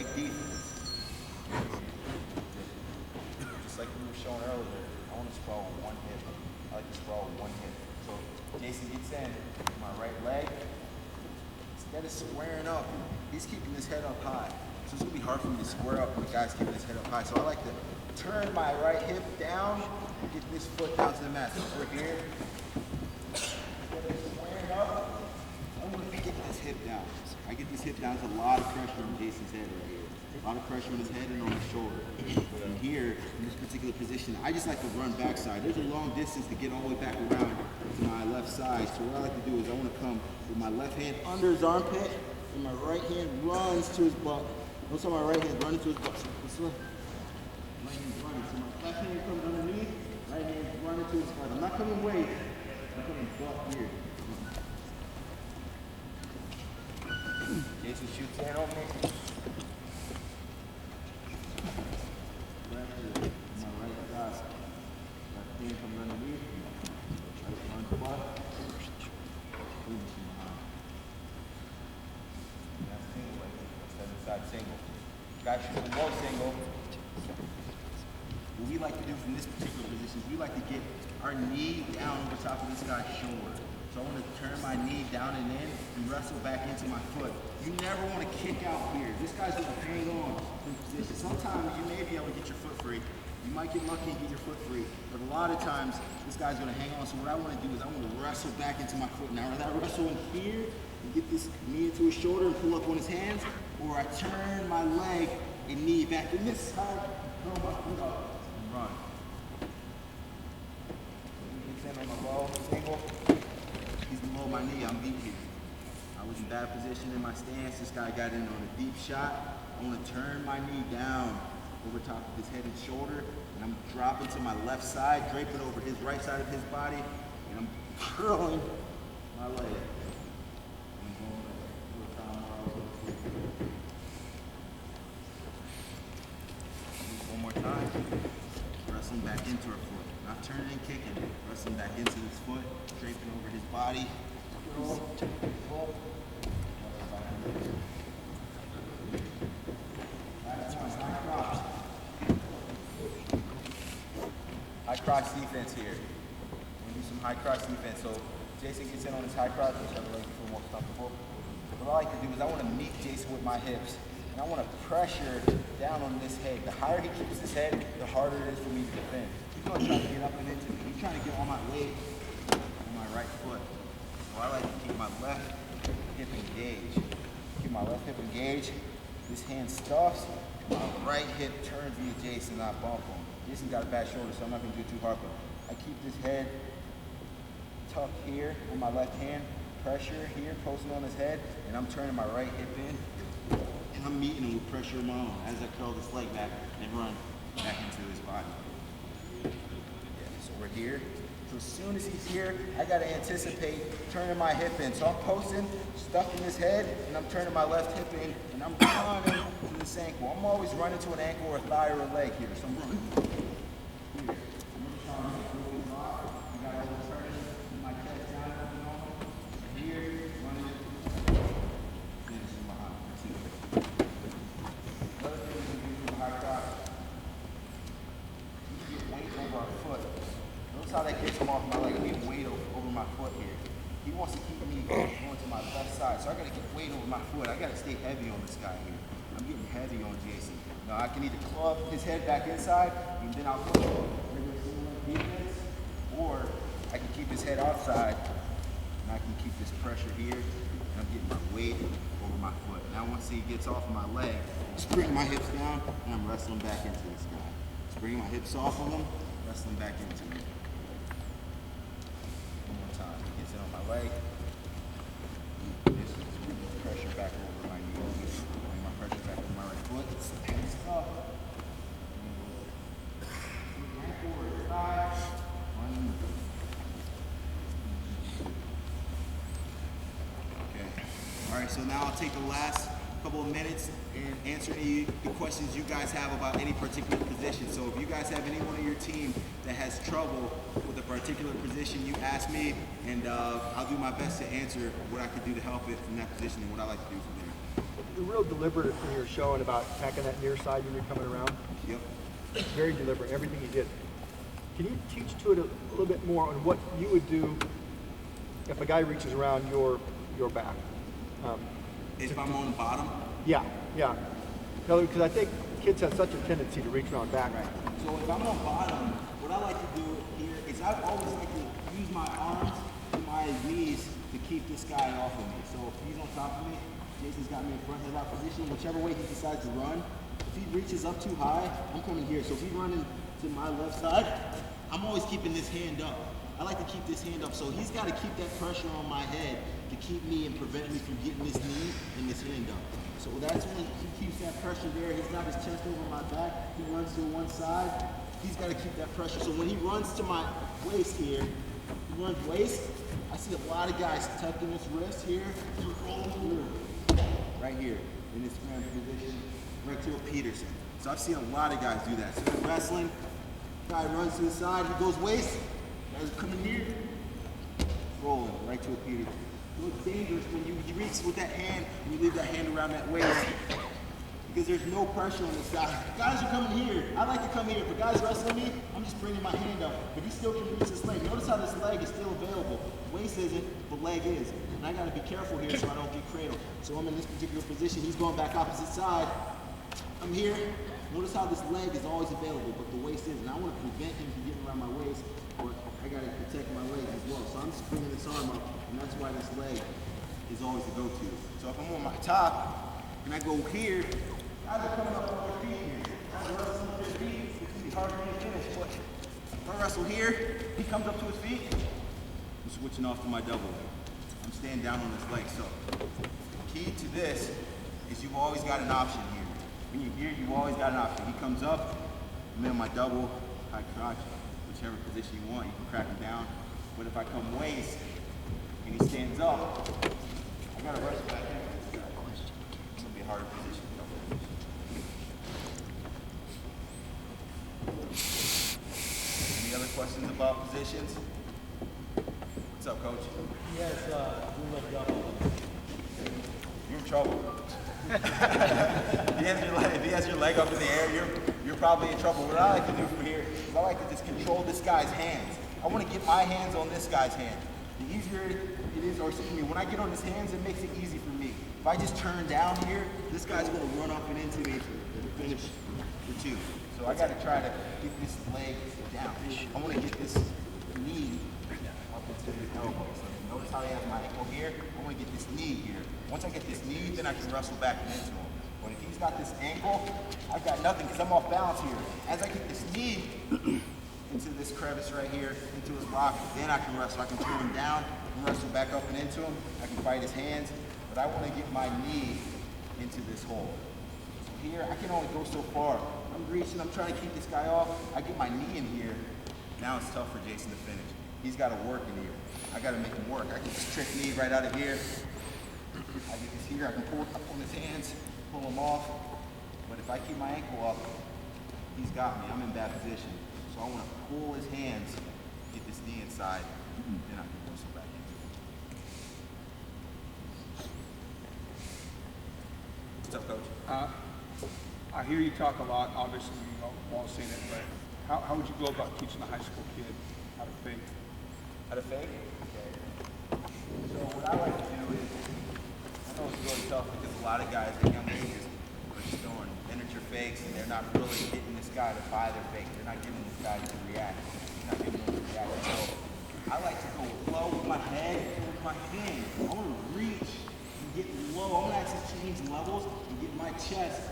leg defense. Just like we were showing earlier, I want to sprawl with one hip. I like to sprawl with one hip. So Jason gets in, my right leg. Instead of squaring up, he's keeping his head up high. So it's going to be hard for me to square up when the guy's keeping his head up high. So I like to turn my right hip down and get this foot down to the mat. So we're here. Instead of squaring up, I'm going to get this hip down. I get this hip down. There's a lot of pressure on Jason's head right here. A lot of pressure on his head and on his shoulder. And here, in this particular position, I just like to run backside. There's a long distance to get all the way back around to my left side. So what I like to do is I want to come with my left hand under his armpit, and my right hand runs to his butt. Notice how my right hand running to his butt. So this way. My hand's running. So my left hand comes underneath, right hand running to his butt. I'm not coming way, I'm coming butt here. Jason shoots in on me. Single. Guys shooting low single. What we like to do from this particular position is we like to get our knee down over top of this guy's shoulder. So I want to turn my knee down and in and wrestle back into my foot. You never want to kick out here. This guy's going to hang on in position. Sometimes you may be able to get your foot free. You might get lucky and get your foot free, but a lot of times this guy's going to hang on. So what I want to do is I want to wrestle back into my foot. Now, whether I wrestle in here and get this knee into his shoulder and pull up on his hands, or I turn my leg and knee back in this side, throw my foot up, and run. He gets in on my low single. He's below my knee. I'm deep here. I was in bad position in my stance. This guy got in on a deep shot. I want to turn my knee down over top of his head and shoulder, and I'm dropping to my left side, draping over his right side of his body, and I'm curling my leg. One more time. Wrestling back into her foot. Not turning and kicking. Wrestling back into his foot, draping over his body. High cross defense here. We're gonna do some high cross defense. So Jason gets in on his high cross, whichever leg you feel more comfortable. What I like to do is I want to meet Jason with my hips, and I want to pressure down on this head. The higher he keeps his head, the harder it is for me to defend. He's going to try to get up and into me. He's trying to get on my leg on my right foot. So I like to keep my left hip engaged. Keep my left hip engaged. This hand stuffs. My right hip turns me to Jason, not bump him. Jason's got a bad shoulder, so I'm not going to do it too hard, but I keep this head tucked here with my left hand, pressure here, posting on his head, and I'm turning my right hip in, and I'm meeting him with pressure of my own as I curl this leg back and run back into his body. Yeah, so we're here. So as soon as he's here, I got to anticipate turning my hip in. So I'm posting, stuffing his head, and I'm turning my left hip in, and I'm running to this ankle. I'm always running to an ankle or a thigh or a leg here. So I'm running here. I'm trying to really rock. I got all the turning my chest down here, running it, finishing behind. Another thing we can do from high cross, you get weight over our foot. Notice how that gets him off my leg. I'm getting weight over my foot here. He wants to keep me going to my left side, so I got to get weight over my foot. I got to stay heavy on this guy here. I'm getting heavy on Jason. Now I can either club his head back inside, and then I'll push him defense, or I can keep his head outside, and I can keep this pressure here, and I'm getting my weight over my foot. Now once he gets off of my leg, just bring my hips down, and I'm wrestling back into this guy. Just bring my hips off of him, wrestling back into him. One more time. He gets in on my leg. This is pressure back over my knee. Bring my pressure back over my right foot. Stand up. Ankle or thigh. Okay. All right. So now I'll take the last couple of minutes and answer any the questions you guys have about any particular position. So if you guys have anyone on your team that has trouble with a particular position, you ask me, and I'll do my best to answer what I can do to help it from that position and what I like to do from there. you're real deliberate when you're showing about attacking that near side when you're coming around. Yep. Very deliberate, everything you did. Can you teach to it a little bit more on what you would do if a guy reaches around your back? If I'm on the bottom? Yeah. Because I think kids have such a tendency to reach around back. Right. So if I'm on bottom, what I like to do here is I always like to use my arms and my knees to keep this guy off of me. So if he's on top of me, Jason's got me in front headlock position. Whichever way he decides to run, if he reaches up too high, I'm coming here. So if he's running to my left side, I'm always keeping this hand up. I like to keep this hand up. So he's got to keep that pressure on my head to keep me and prevent me from getting this knee and this hand up. So that's when he keeps that pressure there. He's got his chest over my back. He runs to one side. He's got to keep that pressure. So when he runs to my waist here, he runs waist, I see a lot of guys tucking his wrist here, rolling through. Right here, in this grand position, right to a Peterson. So I've seen a lot of guys do that. So in wrestling, guy runs to the side, he goes waist, guys coming here, rolling right to a Peterson. It looks dangerous when you reach with that hand, and you leave that hand around that waist, because there's no pressure on this guy. Guys are coming here. I like to come here. If a guy's wrestling me, I'm just bringing my hand up, but he still can reach his leg. Notice how this leg is still available. Waist isn't, but leg is. And I gotta be careful here so I don't get cradled. So I'm in this particular position. He's going back opposite side. I'm here. Notice how this leg is always available, but the waist isn't. I want to prevent him from getting around my waist, but I gotta protect my leg as well. So I'm just bringing this arm up, and that's why this leg is always the go-to. So if I'm on my top, and I go here, guys are coming up on their feet here. Guys are wrestling with their feet. It's gonna be hard for me to finish, but if I wrestle here, he comes up to his feet, I'm switching off to my double. I'm staying down on this leg. So the key to this is you've always got an option here. When you're here, you've always got an option. He comes up, I'm in my double, high crotch, whichever position you want, you can crack him down. But if I come waist and he stands up, I gotta wrestle back in. It's gonna be a harder position. Any other questions about positions? What's up, Coach? Yes, You're in trouble. If he has your leg up in the air, you're probably in trouble. What I like to do from here is I like to just control this guy's hands. I want to get my hands on this guy's hand. The easier it is, or excuse me, when I get on his hands, it makes it easy for me. If I just turn down here, this guy's going to run up and into me to finish the two. So I got to try to get this leg down. I want to get this knee up into his elbow. So notice how he has my ankle here. I want to get this knee here. Once I get this knee, then I can wrestle back into him. But if he's got this ankle, I've got nothing because I'm off balance here. As I get this knee into this crevice right here, into his lock, then I can wrestle. I can pull him down and wrestle back up and into him. I can fight his hands, but I want to get my knee into this hole. So here, I can only go so far. I'm reaching, I'm trying to keep this guy off. I get my knee in here. Now it's tough for Jason to finish. He's got to work in here. I got to make him work. I can just trick knee right out of here. I get this here, I can pull up on his hands, pull him off. But if I keep my ankle up, he's got me. I'm in bad position. So I want to pull his hands, get this knee inside, then I can wrestle back in. What's up, Coach? I hear you talk a lot, obviously you all seen it, but how would you go about teaching a high school kid how to fake? How to fake? Okay. So what I like to do is, I know it's really tough because a lot of guys at young ages are just throwing miniature fakes and they're not really getting this guy to buy their fake. They're not giving this guy to react. They're not giving him to react. So I like to go low with my head and with my hand. I want to reach and get low. I want to actually change levels and get my chest